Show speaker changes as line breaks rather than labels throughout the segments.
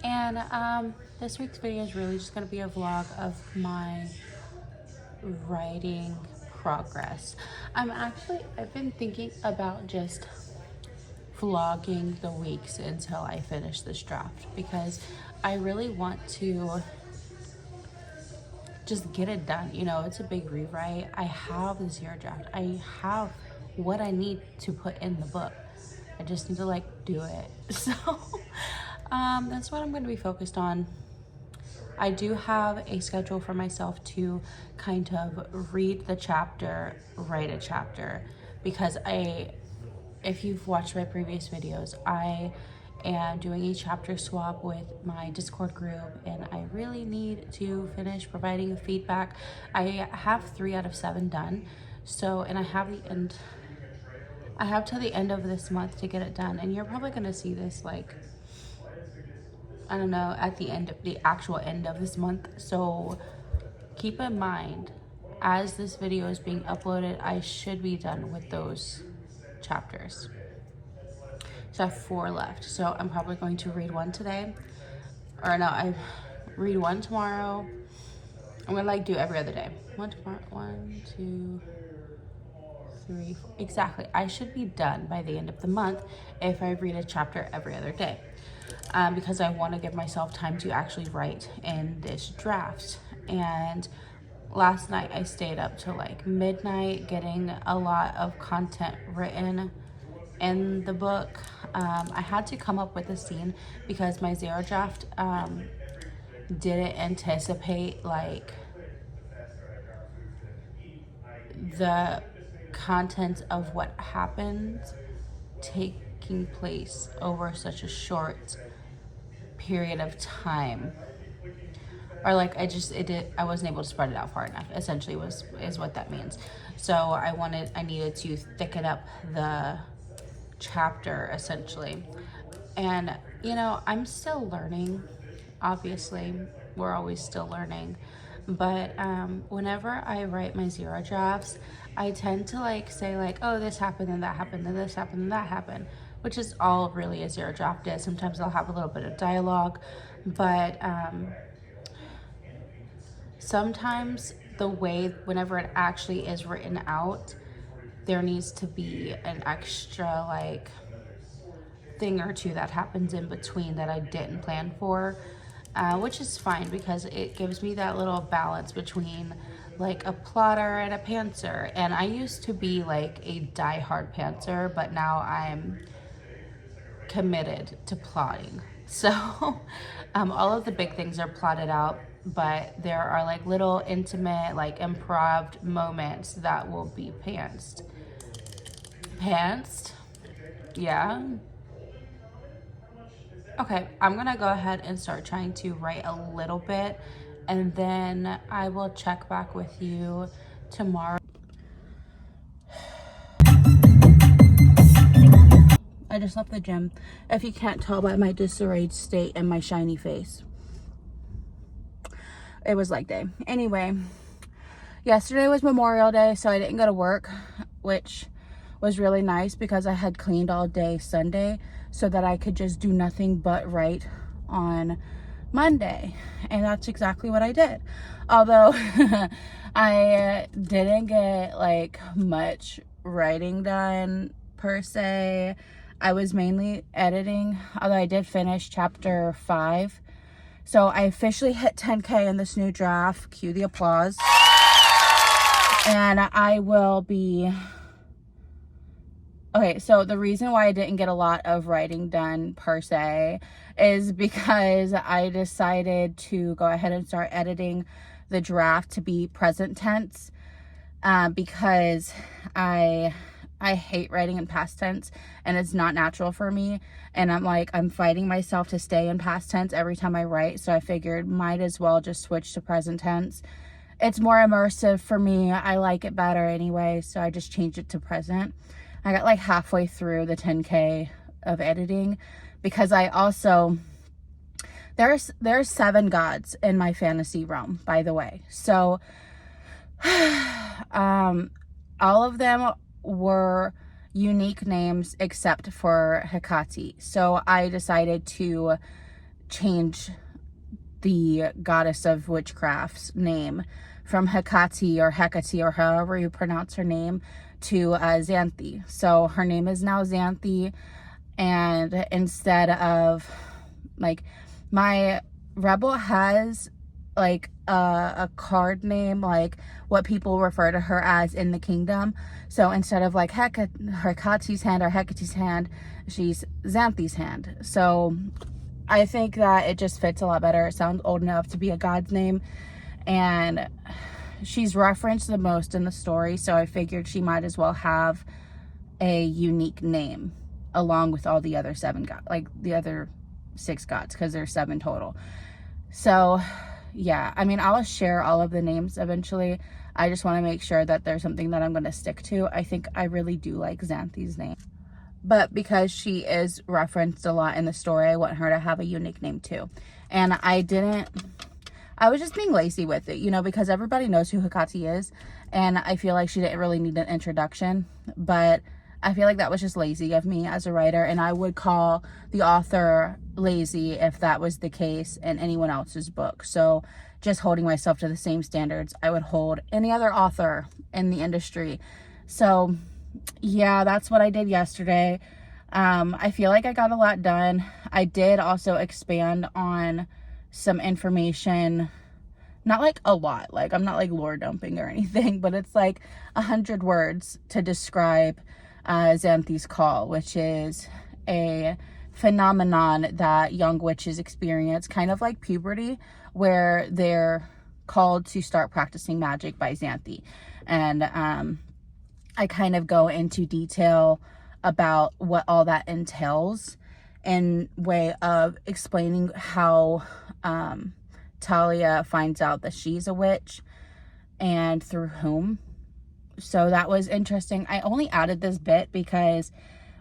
And this week's video is really just going to be a vlog of my writing progress. I've been thinking about just vlogging the weeks until I finish this draft, because I really want to just get it done. You know, it's a big rewrite. I have the zero draft. I have what I need to put in the book. I just need to like do it. So that's what I'm going to be focused on. I do have a schedule for myself to kind of read the chapter, write a chapter, because if you've watched my previous videos, I am doing a chapter swap with my Discord group, and I really need to finish providing feedback. I have 3 out of 7 done, so, and I have till the end of this month to get it done, and you're probably going to see this like, I don't know, at the actual end of this month. So keep in mind, as this video is being uploaded, I should be done with those chapters. So I have 4 left. So I'm probably going to read 1 today. Or no, I read 1 tomorrow. I'm gonna like do every other day. 1 tomorrow, 1, 2, 3, 4. Exactly. I should be done by the end of the month if I read a chapter every other day. Because I want to give myself time to actually write in this draft. And last night I stayed up till like midnight getting a lot of content written in the book. I had to come up with a scene because my zero draft didn't anticipate like the content of what happened taking place over such a short period of time, or like I wasn't able to spread it out far enough, essentially is what that means. So I needed to thicken up the chapter essentially. And you know, I'm still learning, obviously we're always still learning, but whenever I write my zero drafts, I tend to like say like, oh, this happened and that happened and this happened and that happened, which is all really a zero draft is. Sometimes I'll have a little bit of dialogue, but sometimes whenever it actually is written out, there needs to be an extra like thing or two that happens in between that I didn't plan for, which is fine because it gives me that little balance between like a plotter and a pantser. And I used to be like a die-hard pantser, but now I'm committed to plotting. So all of the big things are plotted out, but there are like little intimate like improv moments that will be pantsed. Yeah. Okay, I'm gonna go ahead and start trying to write a little bit, and then I will check back with you tomorrow. I just left the gym, if you can't tell by my disarrayed state and my shiny face. It was leg day. Anyway, yesterday was Memorial Day, so I didn't go to work, which was really nice because I had cleaned all day Sunday so that I could just do nothing but write on Monday. And that's exactly what I did. Although I didn't get like much writing done per se. I was mainly editing, although I did finish chapter 5. So I officially hit 10K in this new draft. Cue the applause. And I will be... Okay, so the reason why I didn't get a lot of writing done per se is because I decided to go ahead and start editing the draft to be present tense, because I hate writing in past tense and it's not natural for me, and I'm fighting myself to stay in past tense every time I write. So I figured might as well just switch to present tense. It's more immersive for me. I like it better anyway, so I just changed it to present. I got like halfway through the 10K of editing because I also, there's 7 gods in my fantasy realm, by the way. So all of them were unique names except for Hecate. So I decided to
change the goddess of witchcraft's name from Hecate or Hecate or however you pronounce her name to Xanthi. So her name is now Xanthi, and instead of like, my rebel has like a card name, like what people refer to her as in the kingdom. So instead of like Hecate's hand or Hecate's hand, she's Xanthi's hand. So I think that it just fits a lot better. It sounds old enough to be a god's name, and she's referenced the most in the story, so I figured she might as well have a unique name along with all the other 7 gods, like the other 6 gods, because there's 7 total. So yeah, I mean, I'll share all of the names eventually. I just want to make sure that there's something that I'm going to stick to. I think I really do like Xanthi's name, but because she is referenced a lot in the story, I want her to have a unique name too. And I was just being lazy with it, you know, because everybody knows who Hecate is, and I feel like she didn't really need an introduction, but I feel like that was just lazy of me as a writer, and I would call the author lazy if that was the case in anyone else's book. So just holding myself to the same standards I would hold any other author in the industry. So yeah, that's what I did yesterday. I feel like I got a lot done. I did also expand on some information, not like a lot, like I'm not like lore dumping or anything, but it's like 100 words to describe Xanthi's call, which is a phenomenon that young witches experience, kind of like puberty, where they're called to start practicing magic by Xanthi. And I kind of go into detail about what all that entails in way of explaining how Talia finds out that she's a witch and through whom. So that was interesting. I only added this bit because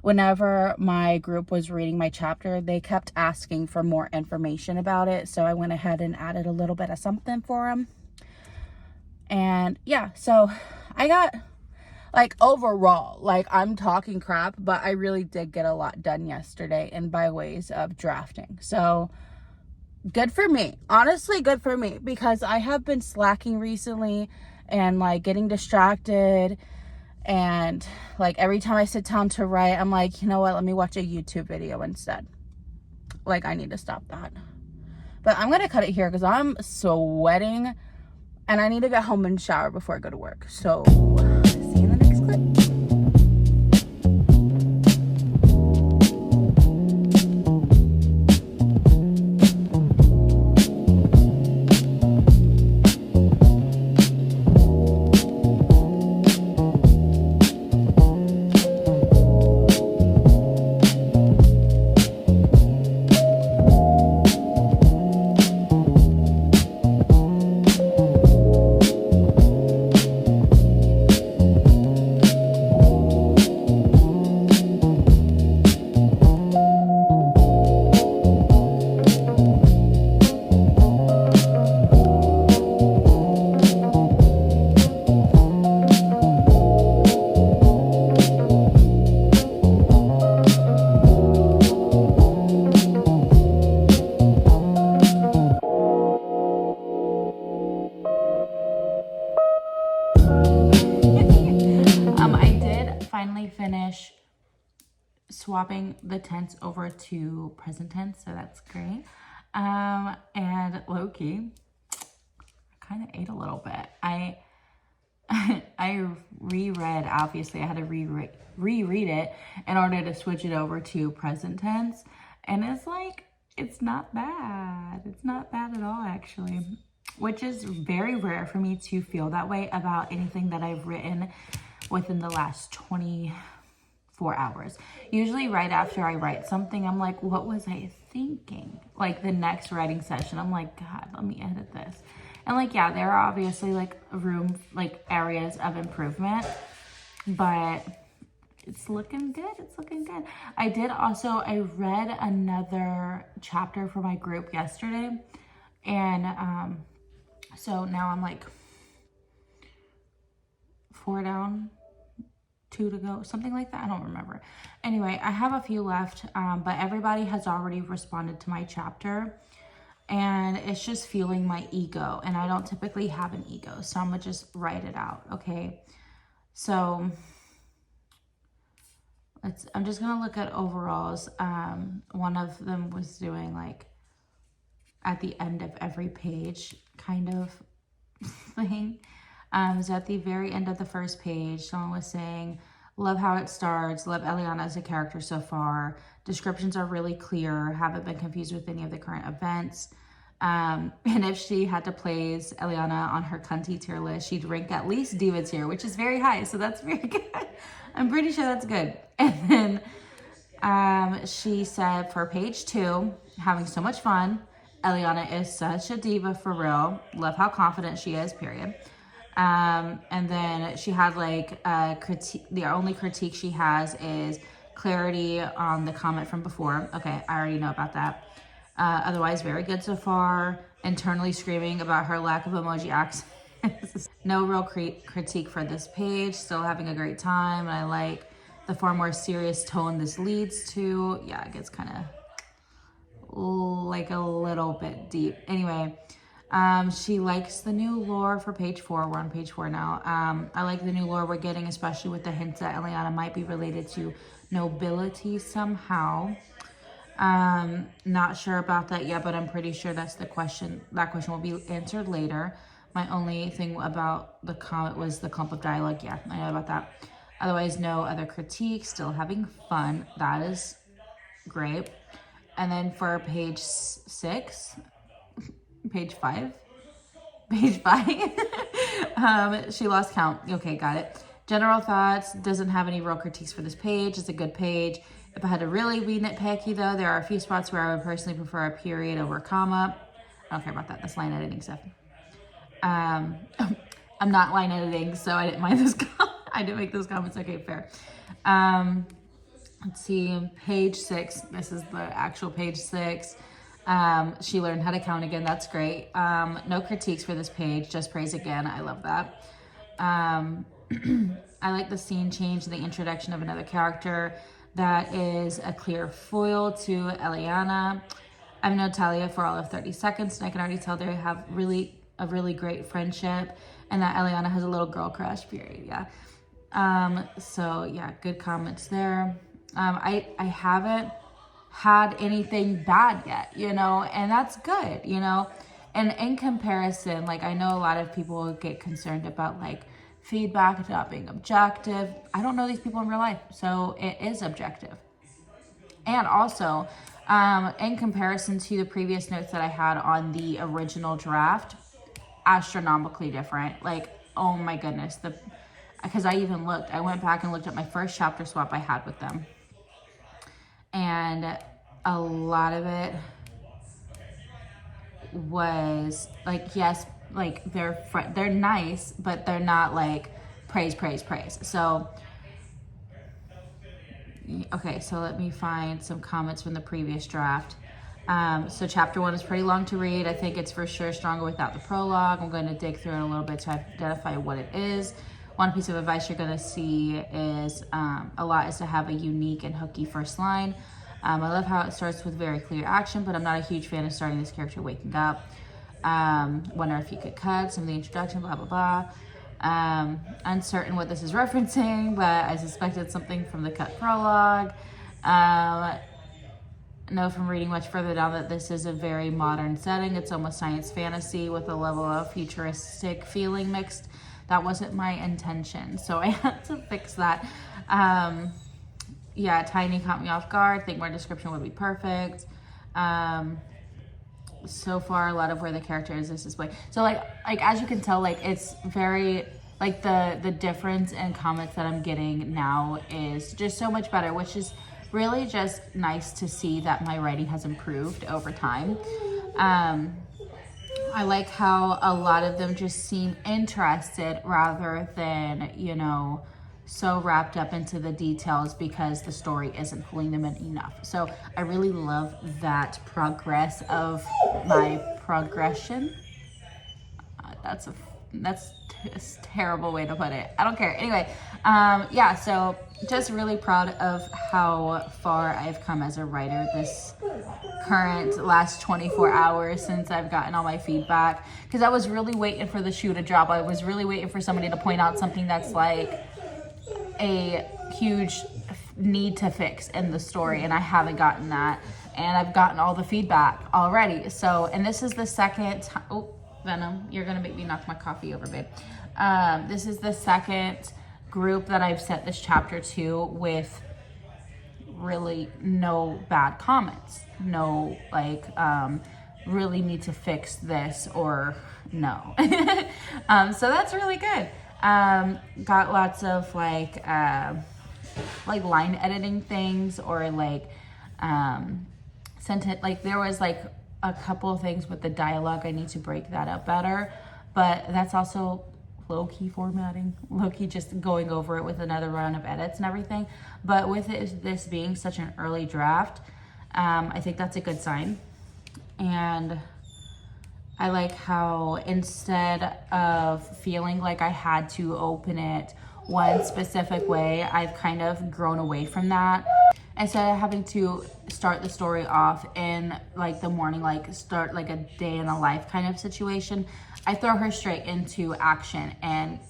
whenever my group was reading my chapter, they kept asking for more information about it. So I went ahead and added a little bit of something for them. And yeah, so I got, like, overall, like, I'm talking crap, but I really did get a lot done yesterday and by ways of drafting. So good for me. Honestly, good for me, because I have been slacking recently and like getting distracted, and like every time I sit down to write, I'm like, you know what, let me watch a YouTube video instead. Like, I need to stop that. But I'm gonna cut it here because I'm sweating and I need to get home and shower before I go to work. So see you in the next clip. Finish swapping the tense over to present tense, so that's great. And low-key, I kind of ate a little bit. I reread, obviously I had to reread it in order to switch it over to present tense, and it's like, it's not bad. It's not bad at all, actually, which is very rare for me to feel that way about anything that I've written within the last 24 hours. Usually right after I write something, I'm like, what was I thinking? Like the next writing session, I'm like, God, let me edit this. And like, yeah, there are obviously like areas of improvement, but it's looking good. It's looking good. I read another chapter for my group yesterday. And so now I'm like 4 down.
2 to go, something like that. I don't remember. Anyway, I have a few left, but everybody has already responded to my chapter, and it's just fueling my ego, and I don't typically have an ego, so I'm gonna just write it out. Okay, so I'm just gonna look at overalls. One of them was doing like at the end of every page kind of thing. So at the very end of the first page, someone was saying, love how it starts, love Eliana as a character so far. Descriptions are really clear, haven't been confused with any of the current events. And if she had to place Eliana on her cunty tier list, she'd rank at least diva tier, which is very high, so that's very good. I'm pretty sure that's good. And then she said for page 2, having so much fun. Eliana is such a diva for real. Love how confident she is, period. And then she had like a critique. The only critique she has is clarity on the comment from before. Okay, I already know about that. Otherwise, very good so far. Internally screaming about her lack of emoji accents. No real critique for this page. Still having a great time. And I like the far more serious tone this leads to. Yeah, it gets kind of like a little bit deep. Anyway, she likes the new lore for page 4. We're on page 4 now. I like the new lore we're getting, especially with the hints that Eliana might be related to nobility somehow. Not sure about that yet, but I'm pretty sure that's the question. That question will be answered later. My only thing about the comment was the clump of dialogue. Yeah, I know about that. Otherwise, no other critiques. Still having fun. That is great. And then for page 6, page 5, she lost count. Okay, got it. General thoughts, doesn't have any real critiques for this page. It's a good page. If I had to really be nitpicky though, there are a few spots where I would personally prefer a period over a comma. I don't care about that. That's line editing stuff. I'm not line editing, so I didn't mind those I didn't make those comments. Okay, fair. Let's see, page 6. This is the actual page 6. She learned how to count again. That's great. No critiques for this page. Just praise again. I love that. I like the scene change, the introduction of another character that is a clear foil to Eliana. I've known Talia for all of 30 seconds, and I can already tell they have a really great friendship, and that Eliana has a little girl crush, period. Yeah. So yeah, good comments there. I haven't had anything bad yet, you know, and that's good, you know. And in comparison, like, I know a lot of people get concerned about like feedback not being objective. I don't know these people in real life, so it is objective. And also, in comparison to the previous notes that I had on the original draft, astronomically different. Like, oh my goodness, because I went back and looked at my first chapter swap I had with them, and a lot of it was like, yes, like they're nice, but they're not like praise. So okay, so let me find some comments from the previous draft. So chapter 1 is pretty long to read. I think it's for sure stronger without the prologue. I'm going to dig through it a little bit to identify what it is. One piece of advice you're going to see is to have a unique and hooky first line. I love how it starts with very clear action, but I'm not a huge fan of starting this character waking up. Wonder if you could cut some of the introduction, blah, blah, blah. Uncertain what this is referencing, but I suspect it's something from the cut prologue. Know from reading much further down that this is a very modern setting. It's almost science fantasy with a level of futuristic feeling mixed. That wasn't my intention, so I had to fix that. Yeah, tiny caught me off guard. Think more description would be perfect. So far, a lot of where the character is this display. So like as you can tell, like it's very like the difference in comments that I'm getting now is just so much better, which is really just nice to see that my writing has improved over time. I like how a lot of them just seem interested rather than, you know, so wrapped up into the details because the story isn't pulling them in enough. So I really love that progress of my progression. That's a That's a terrible way to put it. I don't care. Anyway, yeah, so just really proud of how far I've come as a writer this current last 24 hours since I've gotten all my feedback, because I was really waiting for the shoe to drop. I was really waiting for somebody to point out something that's like a huge need to fix in the story, and I haven't gotten that, and I've gotten all the feedback already. So, and this is the second oh, Venom, you're gonna make me knock my coffee over, babe. This is the second group that I've sent this chapter to with really no bad comments, no like really need to fix this or no. So that's really good. Got lots of like line editing things, or like sentence, like there was like a couple of things with the dialogue. I need to break that up better, but that's also low-key formatting, low-key just going over it with another round of edits and everything. But with this being such an early draft, I think that's a good sign. And I like how instead of feeling like I had to open it one specific way, I've kind of grown away from that. Instead of having to start the story off in like the morning, like start like a day in a life kind of situation, I throw her straight into action and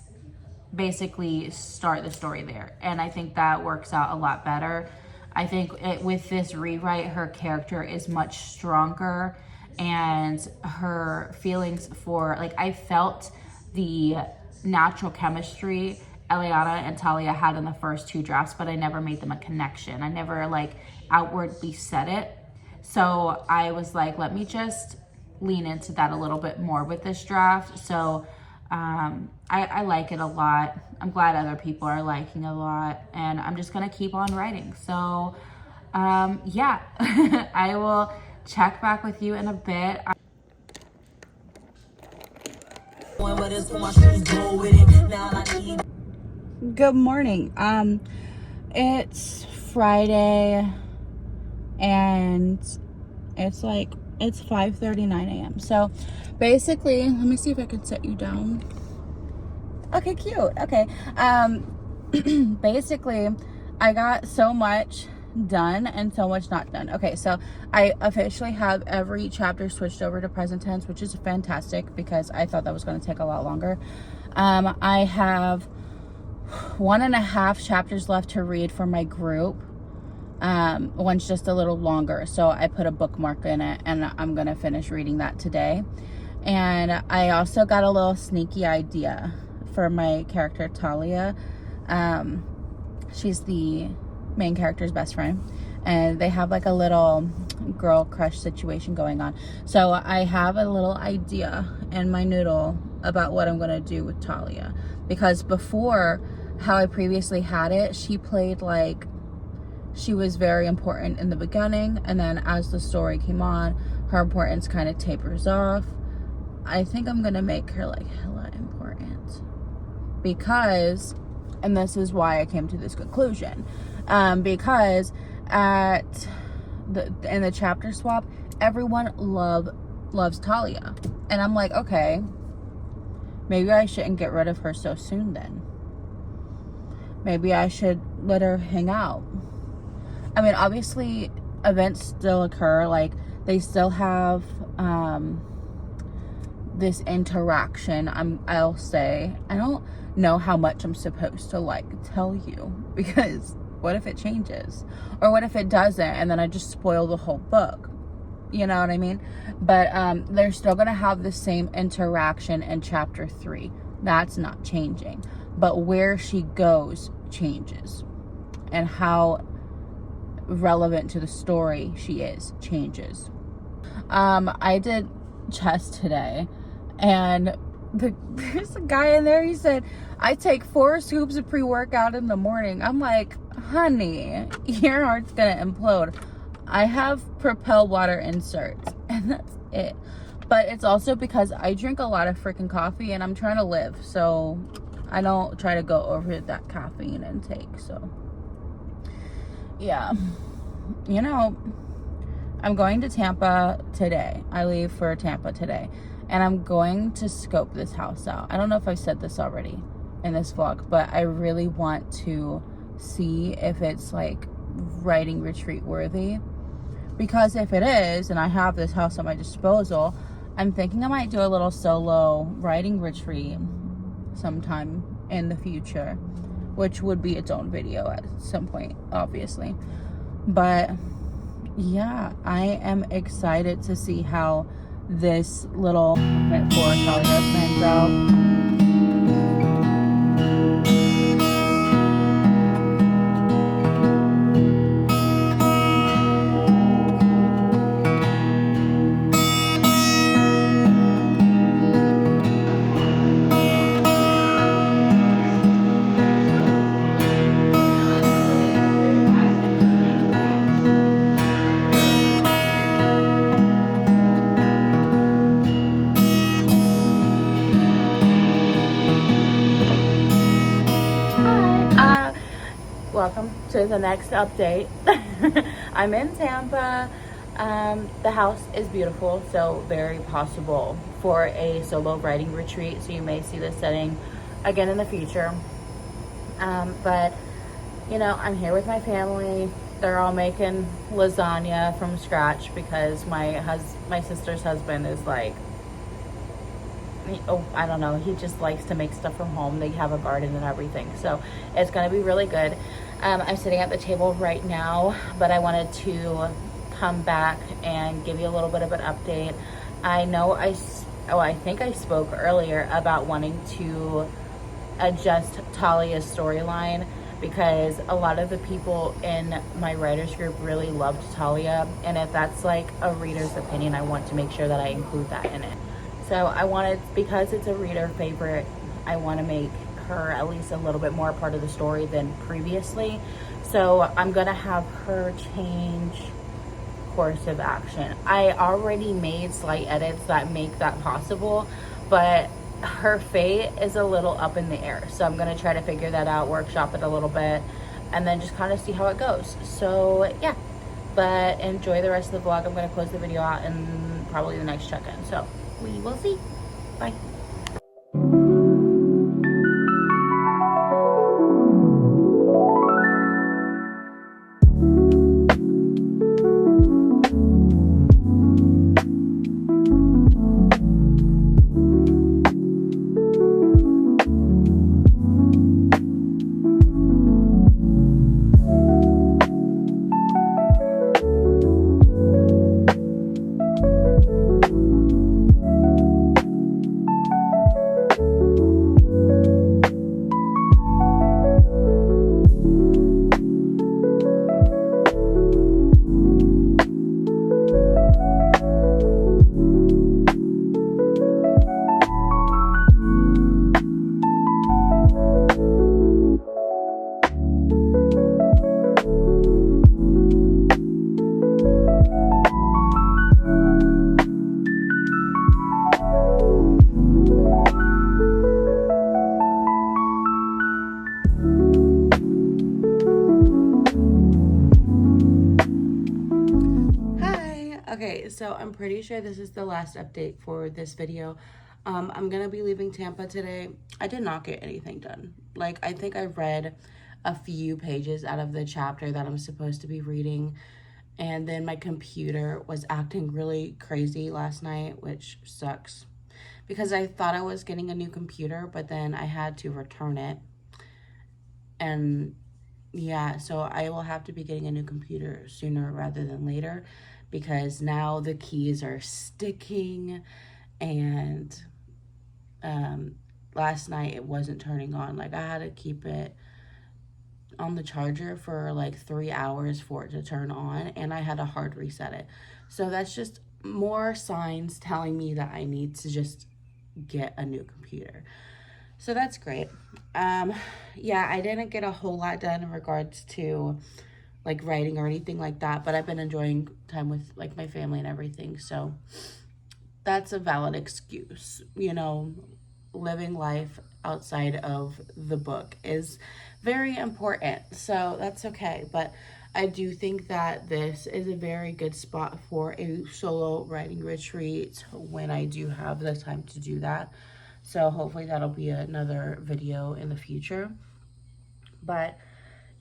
basically start the story there. And I think that works out a lot better. I think with this rewrite, her character is much stronger, and her feelings for, like, I felt the natural chemistry Eliana and Talia had in the first two drafts, but I never made them a connection. I never like outwardly said it. So I was like, let me just lean into that a little bit more with this draft. So I like it a lot. I'm glad other people are liking it a lot, and I'm just gonna keep on writing. So yeah, I will check back with you in a bit. Good morning. It's Friday, and it's 5:39 a.m. So basically, let me see if I can set you down. Okay, cute. Okay. Basically, I got so much done and so much not done. Okay, so I officially have every chapter switched over to present tense, which is fantastic because I thought that was going to take a lot longer. I have 1.5 chapters left to read for my group. One's just a little longer, so I put a bookmark in it, and I'm gonna finish reading that today. And I also got a little sneaky idea for my character Talia. She's the main character's best friend, and they have like a little girl crush situation going on. So I have a little idea in my noodle about what I'm gonna do with Talia, because before, how I previously had it, she played like she was very important in the beginning, and then as the story came on, her importance kind of tapers off. I think I'm gonna make her like hella important, because, and this is why I came to this conclusion, because in the chapter swap, everyone loves Talia, and I'm like, okay, maybe I shouldn't get rid of her so soon then. Maybe I should let her hang out. I mean, obviously, events still occur. Like, they still have this interaction. I'll say, I don't know how much I'm supposed to, like, tell you. Because what if it changes? Or what if it doesn't, and then I just spoil the whole book? You know what I mean? But they're still going to have the same interaction in chapter 3. That's not changing. But where she goes changes. And how relevant to the story she is changes. I did chess today, and there's a guy in there, he said, I take 4 scoops of pre-workout in the morning. I'm like, honey, your heart's gonna implode. I have Propel water inserts, and that's it. But it's also because I drink a lot of freaking coffee, and I'm trying to live, so I don't try to go over that caffeine intake. So yeah, you know, I'm going to Tampa today. I leave for Tampa today,
and I'm going to scope this house out. I don't know if I've said this already in this vlog, but I really want to see if it's like writing retreat worthy, because if it is, and I have this house at my disposal, I'm thinking I might do a little solo writing retreat sometime in the future, which would be its own video at some point, obviously. But yeah, I am excited to see how this little movement for Talia plans out. Welcome to the next update. I'm in Tampa. The house is beautiful, so very possible for a solo writing retreat. So you may see this setting again in the future. But you know, I'm here with my family. They're all making lasagna from scratch because my sister's husband is like, I don't know, he just likes to make stuff from home. They have a garden and everything, so it's gonna be really good. I'm sitting at the table right now, but I wanted to come back and give you a little bit of an update. I know I think I spoke earlier about wanting to adjust Talia's storyline, because a lot of the people in my writers group really loved Talia, and if that's like a reader's opinion, I want to make sure that I include that in it. So I wanted, because it's a reader favorite, I want to make her at least a little bit more part of the story than previously. So I'm gonna have her change course of action. I already made slight edits that make that possible, but her fate is a little up in the air. So I'm gonna try to figure that out, workshop it a little bit, and then just kind of see how it goes. So yeah, but enjoy the rest of the vlog. I'm gonna close the video out in probably the next check-in. So we will see. Bye. Okay, so I'm pretty sure this is the last update for this video. I'm gonna be leaving Tampa today. I did not get anything done. Like, I think I read a few pages out of the chapter that I'm supposed to be reading, and then my computer was acting really crazy last night, which sucks, because I thought I was getting a new computer, but then I had to return it. And yeah, so I will have to be getting a new computer sooner rather than later, because now the keys are sticking, and last night it wasn't turning on. Like, I had to keep it on the charger for like 3 hours for it to turn on, and I had to hard reset it. So that's just more signs telling me that I need to just get a new computer. So that's great. Yeah, I didn't get a whole lot done in regards to like writing or anything like that, but I've been enjoying time with like my family and everything. So that's a valid excuse. You know, living life outside of the book is very important. So that's okay. But
I do think that this is a very good spot for a solo writing retreat when I do have the time to do that. So hopefully that'll be another video in the future. But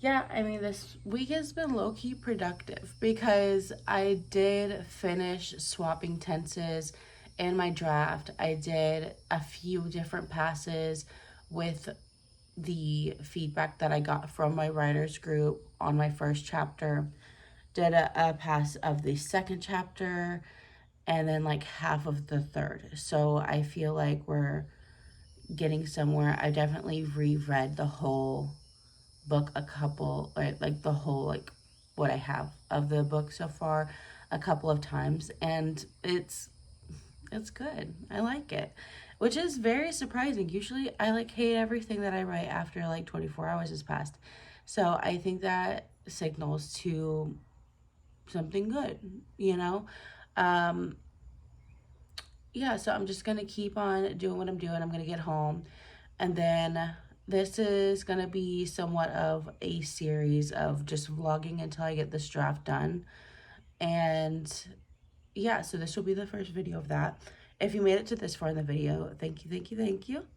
yeah, I mean, this week has been low-key productive because I did finish swapping tenses in my draft. I did a few different passes with the feedback that I got from my writers group on my first chapter. Did a pass of the second chapter and then like half of the third. So I feel like we're getting somewhere. I definitely reread the whole book a couple, like the whole, like what I have of the book so far a couple of times, and it's good. I like it, which is very surprising. Usually I like hate everything that I write after like 24 hours has passed. So I think that signals to something good, you know? Yeah, so I'm just gonna keep on doing what I'm doing. I'm gonna get home, and then this is gonna be somewhat of a series of just vlogging until I get this draft done. And yeah, so this will be the first video of that. If you made it to this far in the video, thank you, thank you, thank you.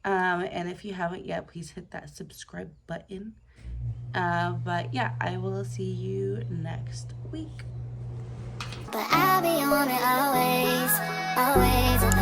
And if you haven't yet, please hit that subscribe button. But yeah, I will see you next week.
But I'll be on it always, always.